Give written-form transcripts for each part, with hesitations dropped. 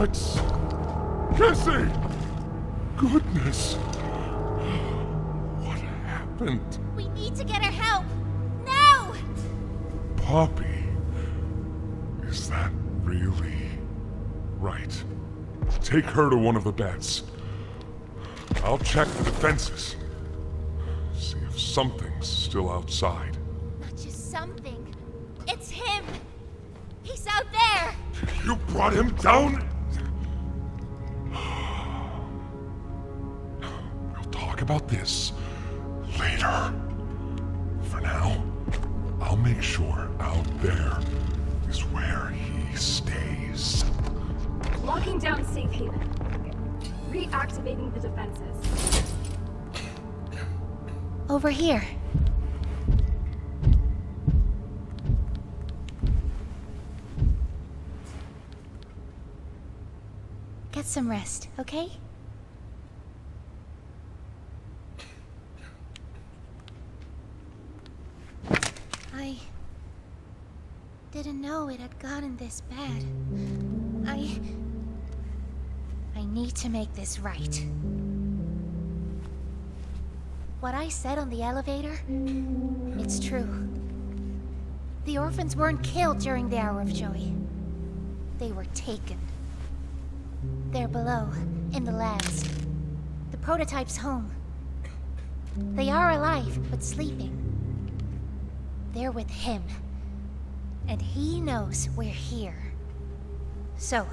What? Cassie! Goodness! What happened? We need to get her help! Now! Poppy? Is that really right? Take her to one of the beds. I'll check the defenses. See if something's still outside. Not just something. It's him! He's out there! You brought him down? We'll talk about this later. For now, I'll make sure out there is where he stays. Locking down safe haven. Reactivating the defenses. Over here. Get some rest, okay? I didn't know it had gotten this bad. I need to make this right. What I said on the elevator, it's true. The orphans weren't killed during the Hour of Joy. They were taken. They're below, in the labs. The prototype's home. They are alive, but sleeping. They're with him. And he knows we're here. So,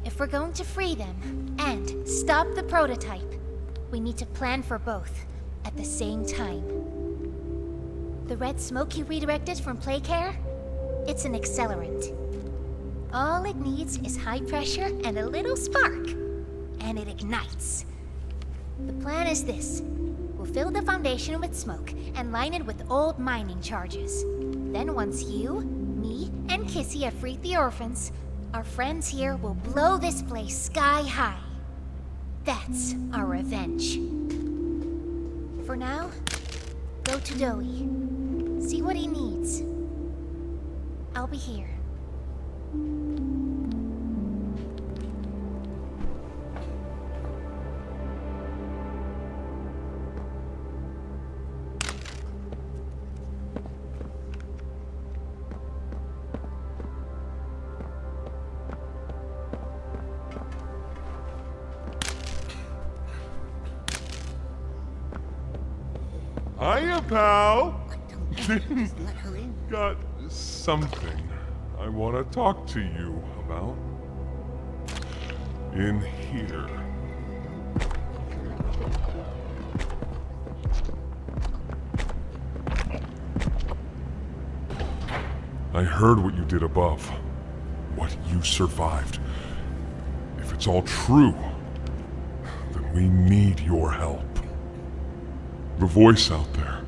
if we're going to free them and stop the prototype, we need to plan for both at the same time. The red smoke you redirected from Playcare? It's an accelerant. All it needs is high pressure and a little spark, and it ignites. The plan is this. We'll fill the foundation with smoke and line it with old mining charges. Then once you, me, and Kissy have freed the orphans, our friends here will blow this place sky high. That's our revenge. For now, go to Doey. See what he needs. I'll be here. Hiya, pal! Just let her in. Got something I want to talk to you about. In here. I heard what you did above. What you survived. If it's all true, then we need your help. The voice out there,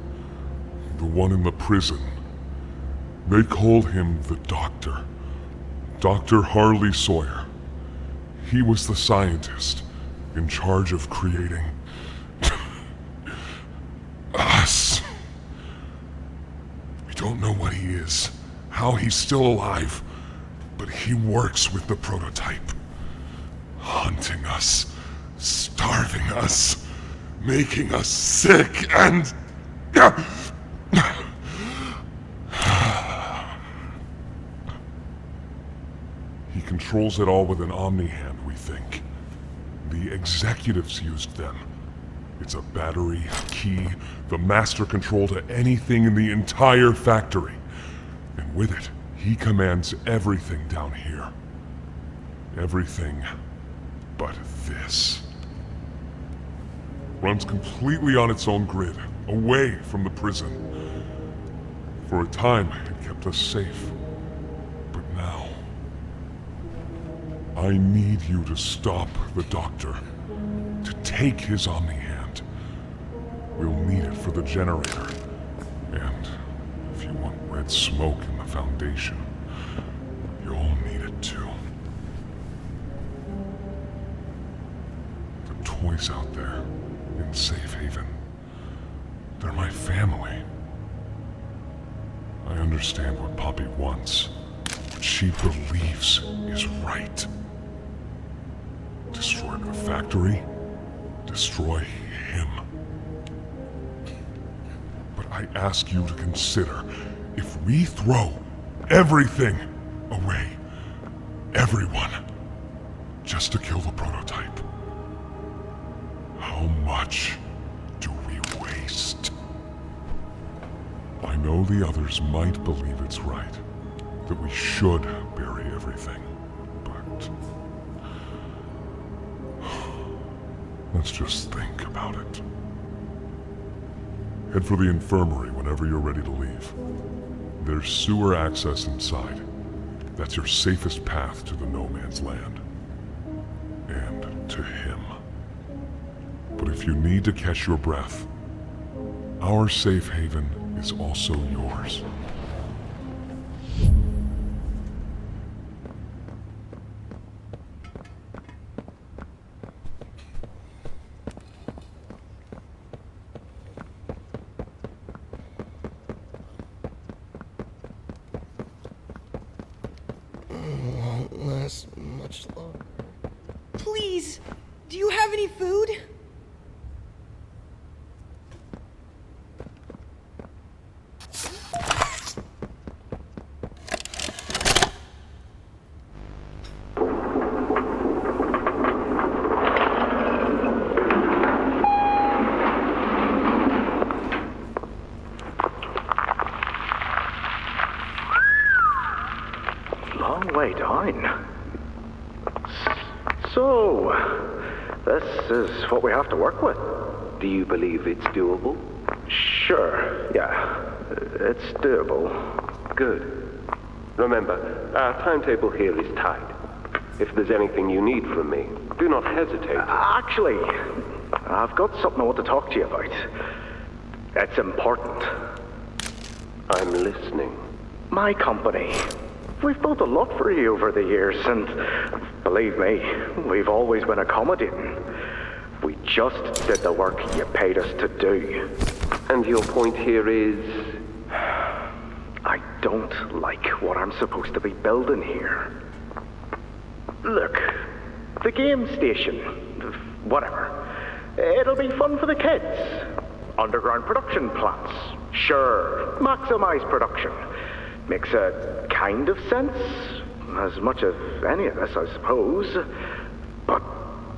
the one in the prison, they called him the Doctor. Dr. Harley Sawyer. He was the scientist in charge of creating us. We don't know what he is, how he's still alive, but he works with the prototype. Hunting us, starving us, making us sick and... He controls it all with an Omni-Hand, we think. The executives used them. It's a battery, a key, the master control to anything in the entire factory. And with it, he commands everything down here. Everything but this. Runs completely on its own grid, away from the prison. For a time, it kept us safe. But now... I need you to stop the Doctor. To take his Omni-Hand. We'll need it for the generator. And if you want red smoke in the Foundation, you'll need it too. The toys out there, in Safe Haven, they're my family. I understand what Poppy wants, what she believes is right. your factory, destroy him. But I ask you to consider, if we throw everything away, everyone, just to kill the prototype, how much do we waste? I know the others might believe it's right, that we should bury everything, but let's just think about it. Head for the infirmary whenever you're ready to leave. There's sewer access inside. That's your safest path to the no man's land. And to him. But if you need to catch your breath, our safe haven is also yours. Won't last much longer. Please, do you have any food? Long way down. So, this is what we have to work with. Do you believe it's doable? Sure, yeah. It's doable. Good. Remember, our timetable here is tight. If there's anything you need from me, do not hesitate. Actually, I've got something I want to talk to you about. It's important. I'm listening. My company. We've built a lot for you over the years, and believe me, we've always been accommodating. We just did the work you paid us to do. And your point here is? I don't like what I'm supposed to be building here. Look, the game station, whatever. It'll be fun for the kids. Underground production plants. Sure, maximize production. Makes a kind of sense. As much as any of this, I suppose. But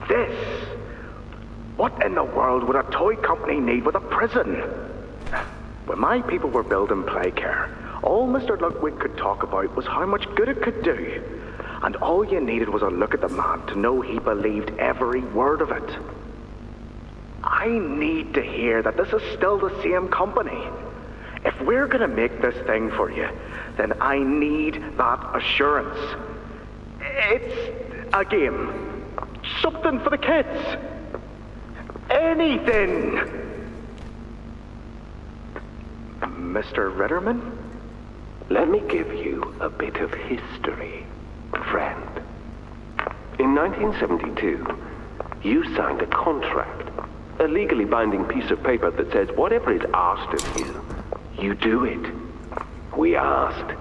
this... What in the world would a toy company need with a prison? When my people were building Playcare, all Mr. Ludwig could talk about was how much good it could do. And all you needed was a look at the man to know he believed every word of it. I need to hear that this is still the same company. If we're gonna make this thing for you, then I need that assurance. It's a game. Something for the kids. Anything. Mr. Ritterman? Let me give you a bit of history, friend. In 1972, you signed a contract, a legally binding piece of paper that says whatever is asked of you, you do it. We asked.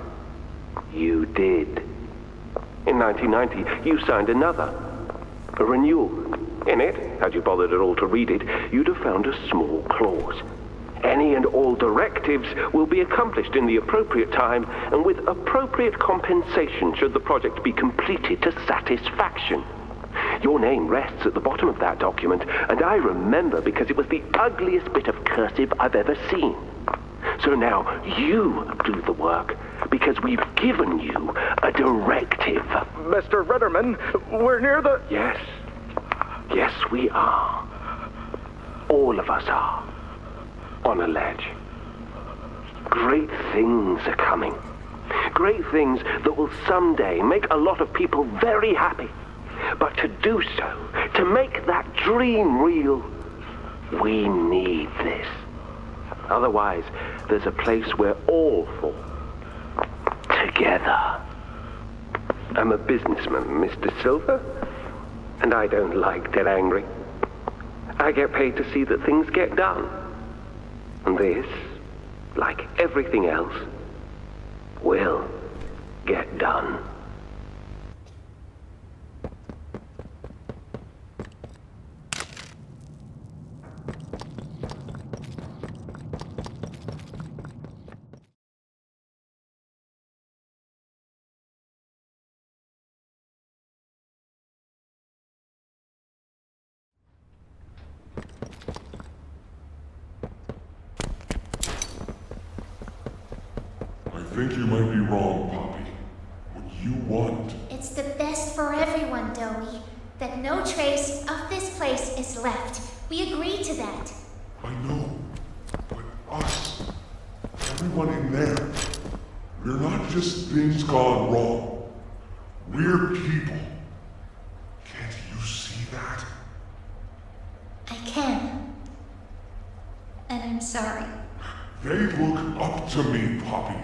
You did. In 1990, you signed another, a renewal. In it, had you bothered at all to read it, you'd have found a small clause. Any and all directives will be accomplished in the appropriate time and with appropriate compensation should the project be completed to satisfaction. Your name rests at the bottom of that document, and I remember because it was the ugliest bit of cursive I've ever seen. So now you do the work, because we've given you a directive. Mr. Ritterman, we're near the... Yes. Yes, we are. All of us are. On a ledge. Great things are coming. Great things that will someday make a lot of people very happy. But to do so, to make that dream real, we need this. Otherwise, there's a place we're all for. Together. I'm a businessman, Mr. Silver, and I don't like to get angry. I get paid to see that things get done. And this, like everything else, will get done. think you might be wrong, Poppy. What you want... It's the best for everyone, Doe. That no trace of this place is left. We agree to that. I know. But us, everyone in there, we're not just things gone wrong. We're people. Can't you see that? I can. And I'm sorry. They look up to me, Poppy.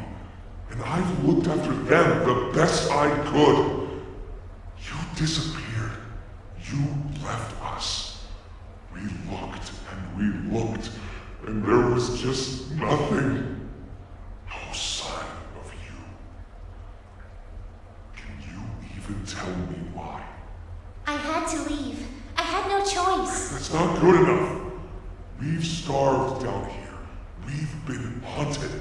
And I've looked after them the best I could. You disappeared. You left us. We looked and we looked, and there was just nothing. No sign of you. Can you even tell me why? I had to leave. I had no choice. That's not good enough. We've starved down here. We've been hunted.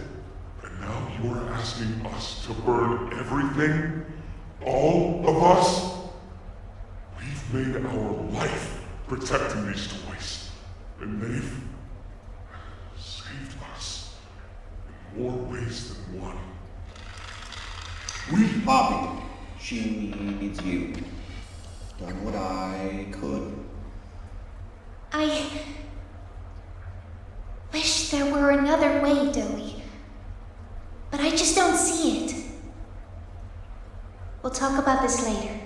And now you're asking us to burn everything? All of us? We've made our life protecting these toys. And they've saved us in more ways than one. Poppy, she needs you. Done what I could. I wish there were another way, Doe. But I just don't see it. We'll talk about this later.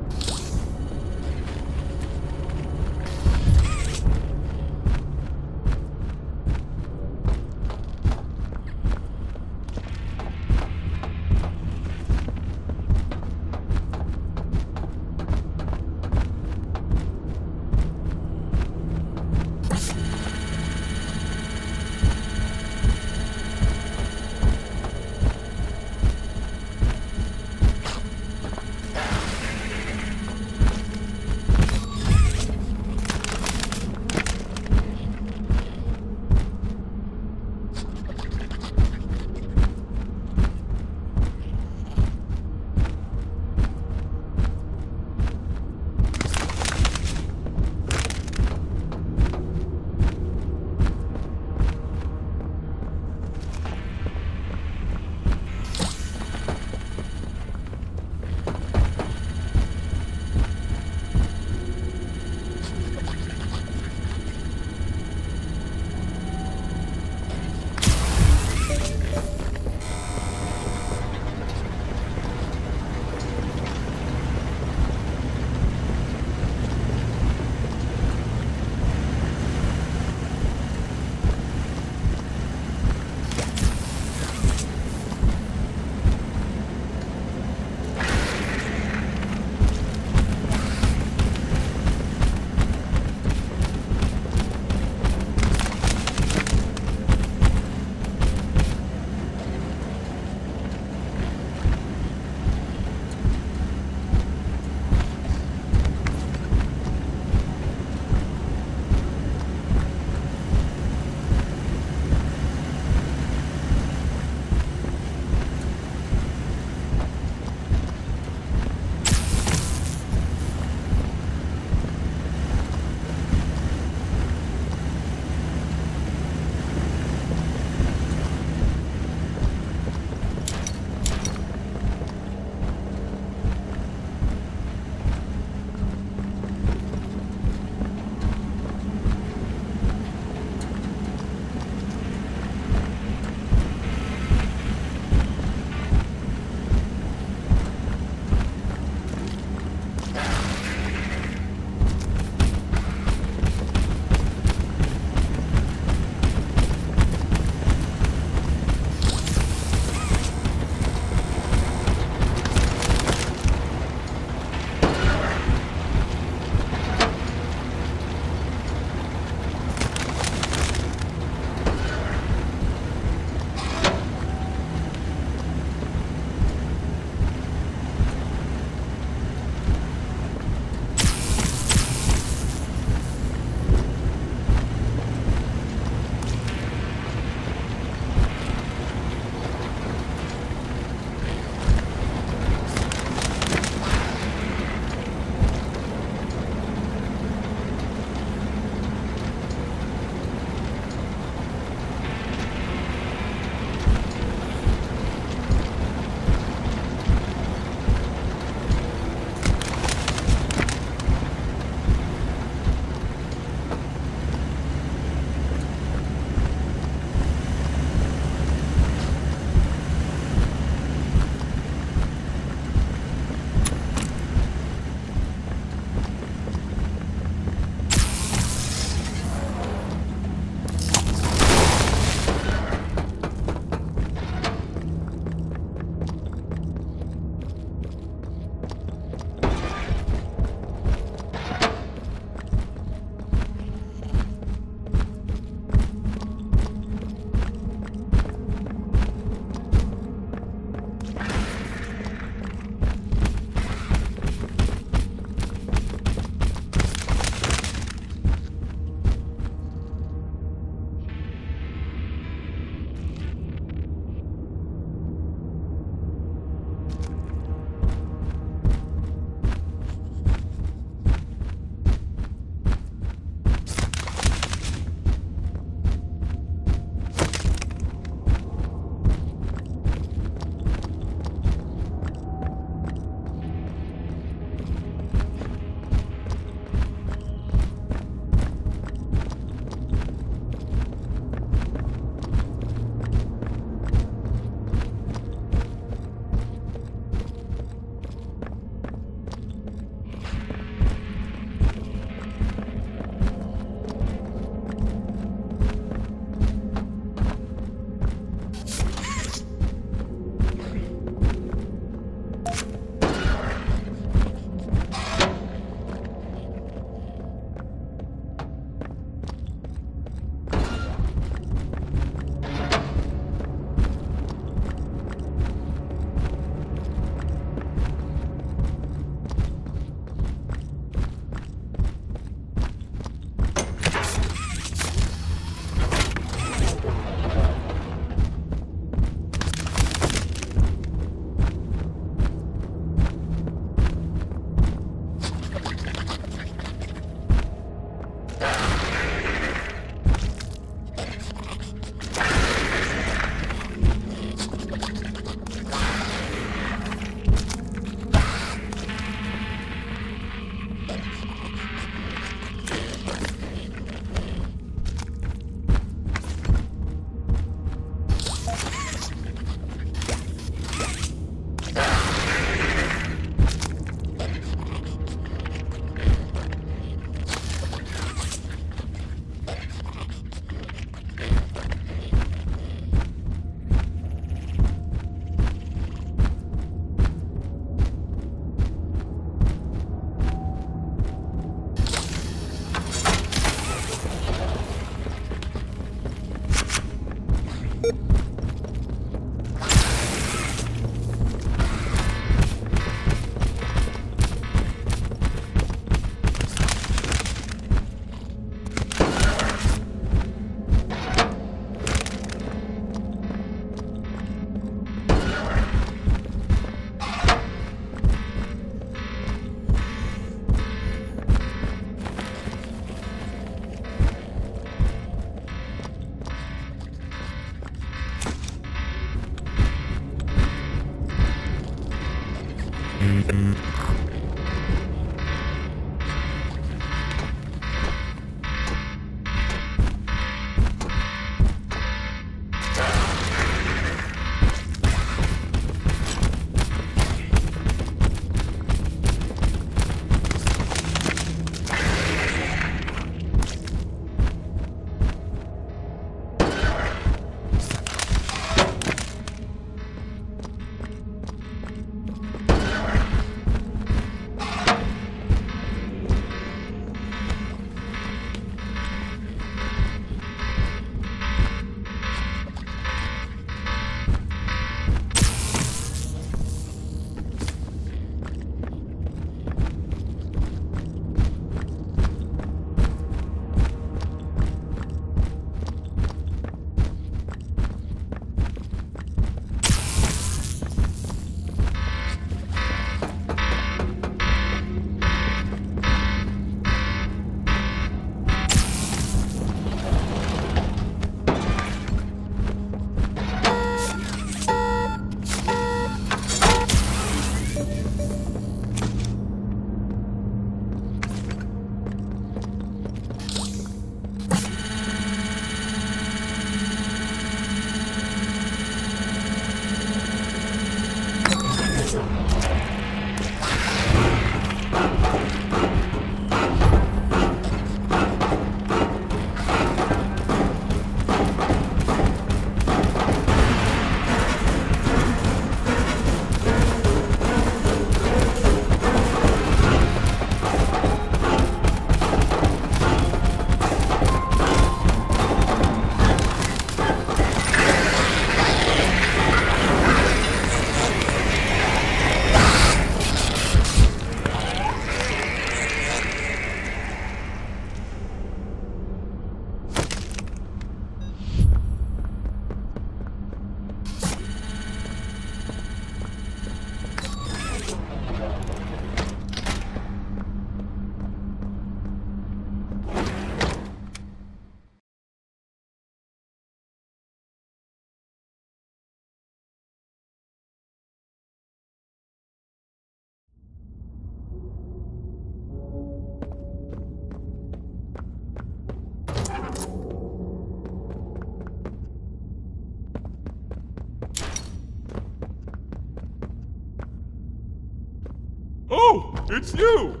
Oh, it's you!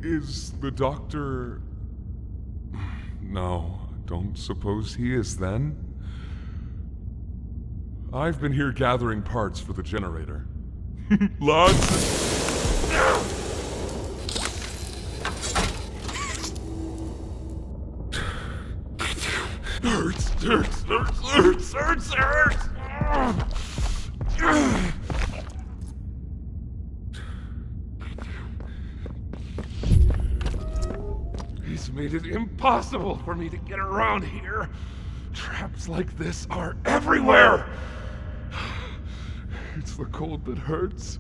Is the doctor... No, don't suppose he is then. I've been here gathering parts for the generator. Lots hurts. He's made it impossible for me to get around here. Traps like this are everywhere. It's the cold that hurts.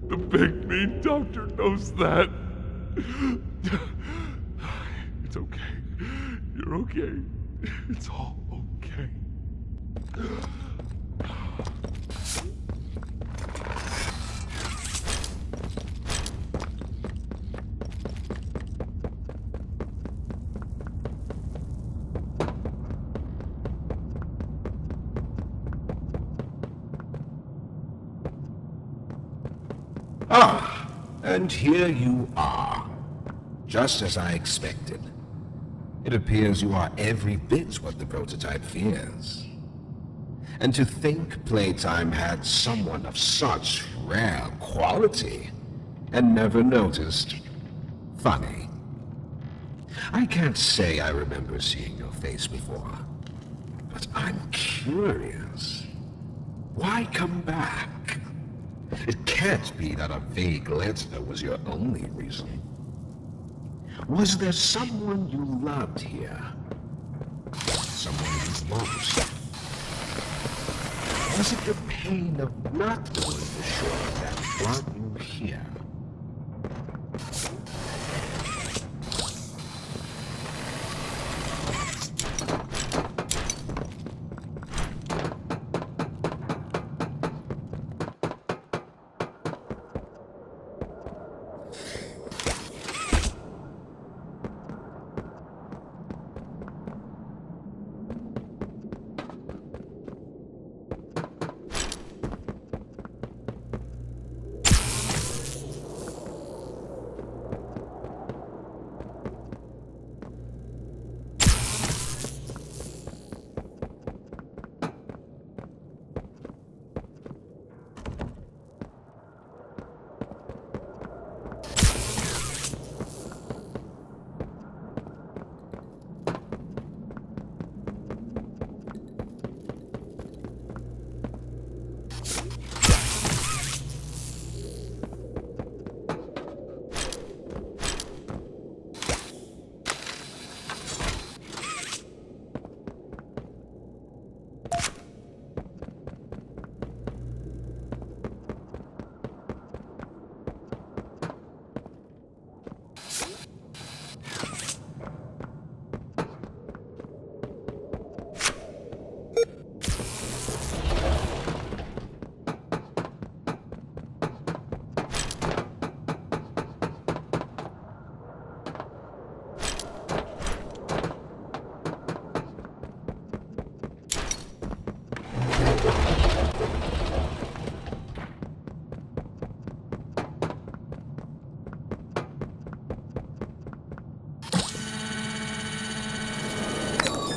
The big mean doctor knows that. It's okay. You're okay. It's all okay. Ah, and here you are. Just as I expected. It appears you are every bit what the prototype fears. And to think Playtime had someone of such rare quality and never noticed. Funny. I can't say I remember seeing your face before, but I'm curious. Why come back? It can't be that a vague letter was your only reason. Was there someone you loved here? Someone you lost? Was it the pain of not knowing the shore that brought you here?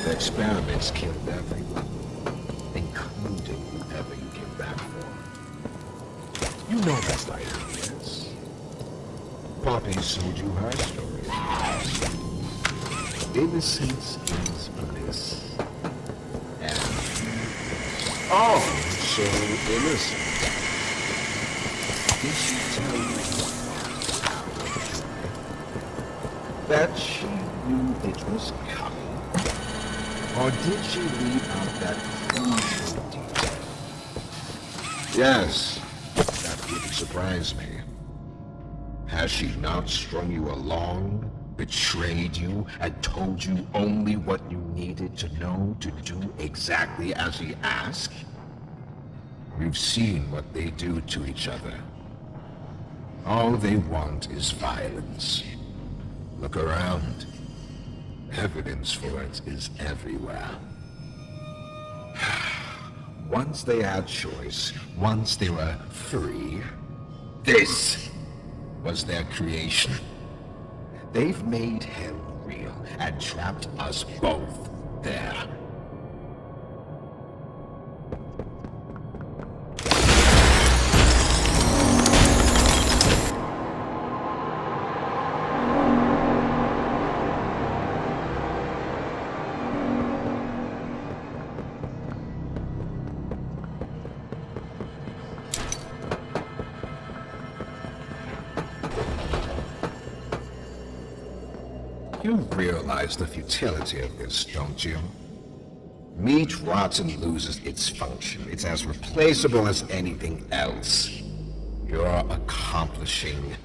The experiments killed everyone, including whoever you came back for. You know that's not who it is. Poppy told you her story. Innocence is bliss. And oh, so innocent. Did she tell you that she knew it was coming? Or did she leave out that crucial detail? Yes, that wouldn't surprise me. Has she not strung you along, betrayed you, and told you only what you needed to know to do exactly as she asked? You've seen what they do to each other. All they want is violence. Look around. Evidence for it is everywhere. Once they had choice, once they were free, this was their creation. They've made hell real and trapped us both there. You realize the futility of this, don't you? Meat rots and loses its function. It's as replaceable as anything else. You're accomplishing